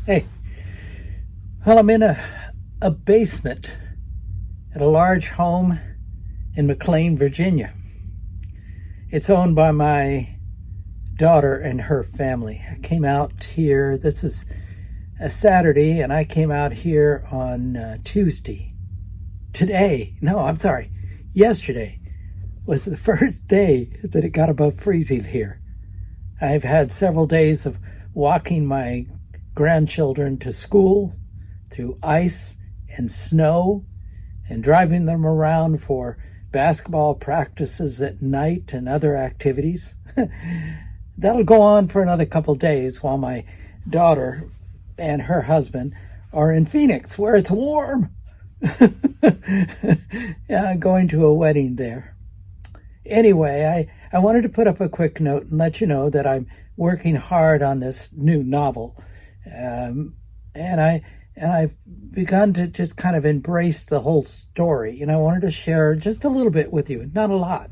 Hey, well, I'm in a basement at a large home in McLean, Virginia. It's owned by my daughter and her family. I came out here, this is a Saturday, and I came out here on Tuesday. Today, no, I'm sorry, yesterday was the first day that it got above freezing here. I've had several days of walking my grandchildren to school through ice and snow and driving them around for basketball practices at night and other activities. That'll go on for another couple days while my daughter and her husband are in Phoenix, where it's warm. Yeah, going to a wedding there. Anyway, I wanted to put up a quick note and let you know that I'm working hard on this new novel. And I've begun to just kind of embrace the whole story. And I wanted to share just a little bit with you, not a lot.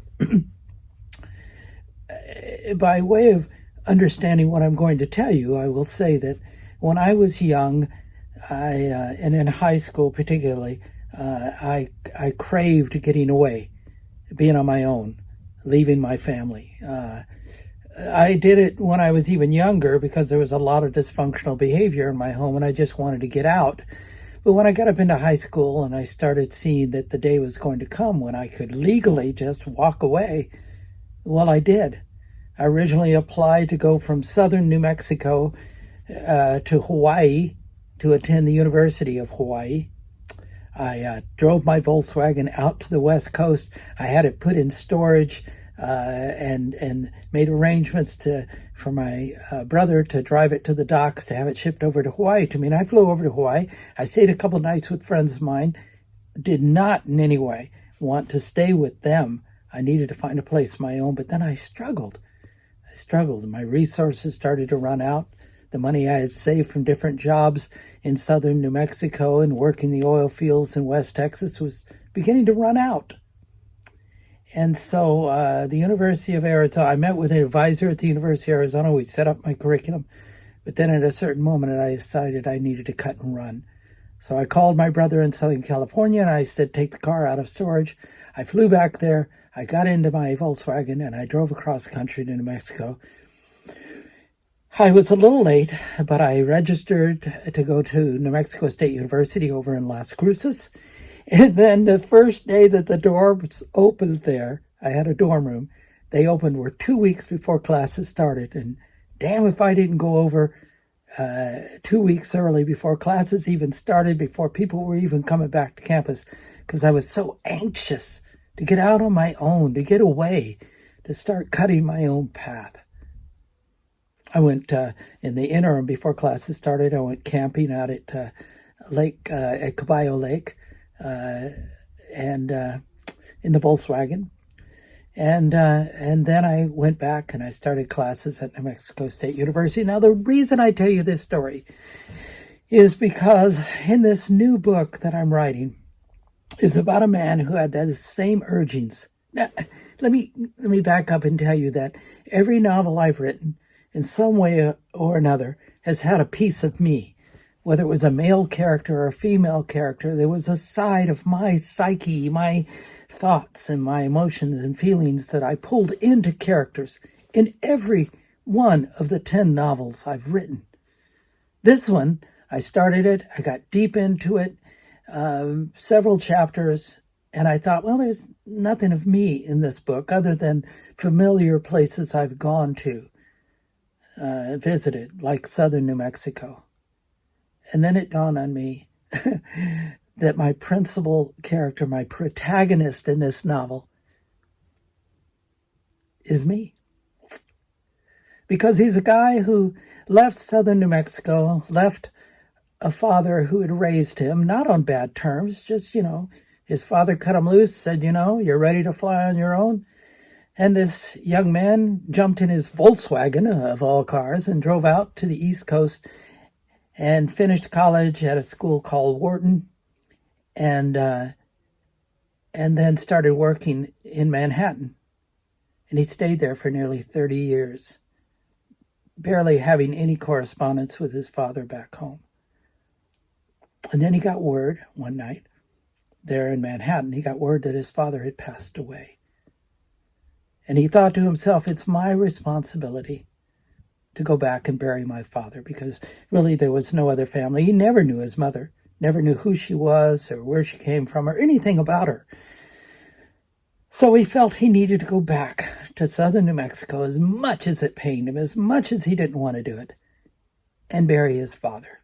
By way of understanding what I'm going to tell you, I will say that when I was young, and in high school particularly, I craved getting away, being on my own, leaving my family. I did it when I was even younger because there was a lot of dysfunctional behavior in my home and I just wanted to get out. But when I got up into high school and I started seeing that the day was going to come when I could legally just walk away, well, I did. I originally applied to go from southern New Mexico to Hawaii to attend the University of Hawaii. I drove my Volkswagen out to the West Coast. I had it put in storage and made arrangements for my brother to drive it to the docks to have it shipped over to Hawaii to me. And I flew over to Hawaii. I stayed a couple nights with friends of mine. Did not in any way want to stay with them. I needed to find a place of my own, but then I struggled. My resources started to run out. The money I had saved from different jobs in southern New Mexico and working the oil fields in West Texas was beginning to run out. And so the University of Arizona, I met with an advisor at the University of Arizona. We set up my curriculum. But then at a certain moment, I decided I needed to cut and run. So I called my brother in Southern California and I said, take the car out of storage. I flew back there. I got into my Volkswagen and I drove across country to New Mexico. I was a little late, but I registered to go to New Mexico State University over in Las Cruces. And then the first day that the doors opened there, I had a dorm room. They opened were 2 weeks before classes started. And damn if I didn't go over 2 weeks early before classes even started, before people were even coming back to campus, because I was so anxious to get out on my own, to get away, to start cutting my own path. I went in the interim before classes started. I went camping out at at Caballo Lake, and in the Volkswagen, and then I went back and I started classes at New Mexico State University. Now, the reason I tell you this story is because in this new book that I'm writing is about a man who had those same urgings. Now, let me back up and tell you that every novel I've written, in some way or another, has had a piece of me. Whether it was a male character or a female character, there was a side of my psyche, my thoughts and my emotions and feelings that I pulled into characters in every one of the 10 novels I've written. This one, I started it, I got deep into it, several chapters, and I thought, well, there's nothing of me in this book other than familiar places I've gone to. Visited, like southern New Mexico. And then it dawned on me that my principal character, my protagonist in this novel, is me. Because he's a guy who left southern New Mexico, left a father who had raised him, not on bad terms, just, his father cut him loose, said, you're ready to fly on your own. And this young man jumped in his Volkswagen, of all cars, and drove out to the East Coast and finished college at a school called Wharton, and then started working in Manhattan. And he stayed there for nearly 30 years, barely having any correspondence with his father back home. And then he got word one night there in Manhattan, he got word that his father had passed away. And he thought to himself, it's my responsibility to go back and bury my father, because really there was no other family. He never knew his mother, never knew who she was or where she came from or anything about her. So he felt he needed to go back to southern New Mexico, as much as it pained him, as much as he didn't want to do it, and bury his father.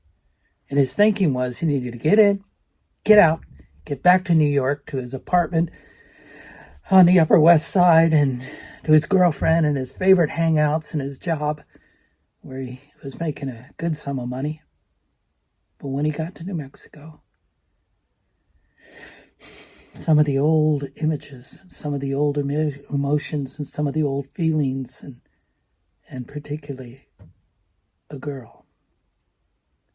And his thinking was he needed to get in, get out, get back to New York, to his apartment on the Upper West Side, and to his girlfriend and his favorite hangouts and his job, where he was making a good sum of money. But when he got to New Mexico, some of the old images, some of the old emotions, and some of the old feelings, and particularly a girl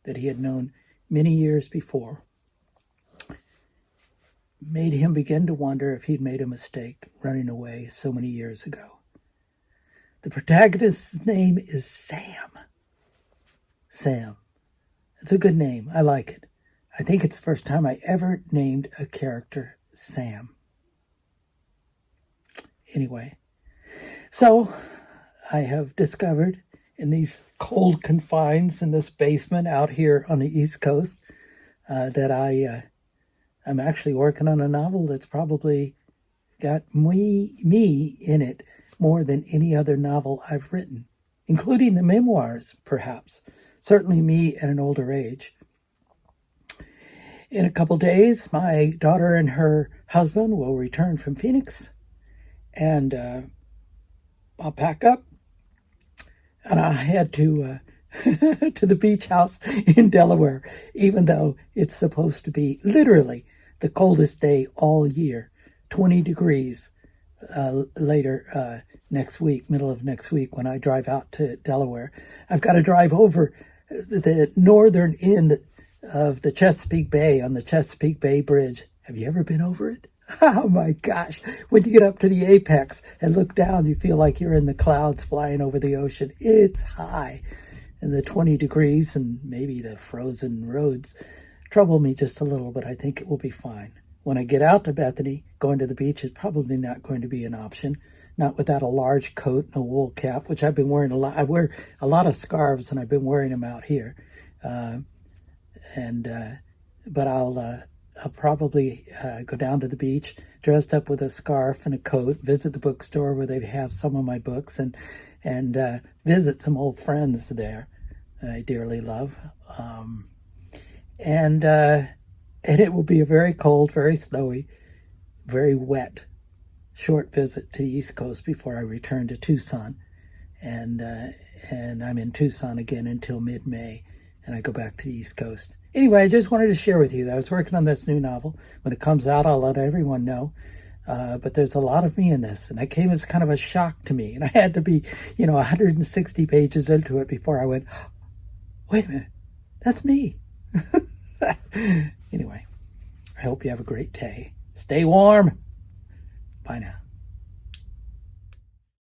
that he had known many years before, made him begin to wonder if he'd made a mistake running away so many years ago. The protagonist's name is Sam. Sam. It's a good name. I like it. I think it's the first time I ever named a character Sam. Anyway, so I have discovered in these cold confines in this basement out here on the East Coast that I'm actually working on a novel that's probably got me in it more than any other novel I've written, including the memoirs, perhaps. Certainly me at an older age. In a couple days, my daughter and her husband will return from Phoenix, and I'll pack up, and I'll head to to the beach house in Delaware, even though it's supposed to be literally the coldest day all year, 20 degrees later next week, middle of next week, when I drive out to Delaware. I've got to drive over the northern end of the Chesapeake Bay on the Chesapeake Bay Bridge. Have you ever been over it? Oh my gosh. When you get up to the apex and look down, you feel like you're in the clouds flying over the ocean. It's high. And the 20 degrees and maybe the frozen roads trouble me just a little, but I think it will be fine. When I get out to Bethany, going to the beach is probably not going to be an option. Not without a large coat and a wool cap, which I've been wearing a lot. I wear a lot of scarves, and I've been wearing them out here. But I'll probably go down to the beach dressed up with a scarf and a coat, visit the bookstore where they have some of my books, and visit some old friends there I dearly love. And it will be a very cold, very snowy, very wet, short visit to the East Coast before I return to Tucson. And I'm in Tucson again until mid-May, and I go back to the East Coast. Anyway, I just wanted to share with you that I was working on this new novel. When it comes out, I'll let everyone know. But there's a lot of me in this, and it came as kind of a shock to me. And I had to be, 160 pages into it before I went, wait a minute, that's me. Anyway, I hope you have a great day. Stay warm. Bye now.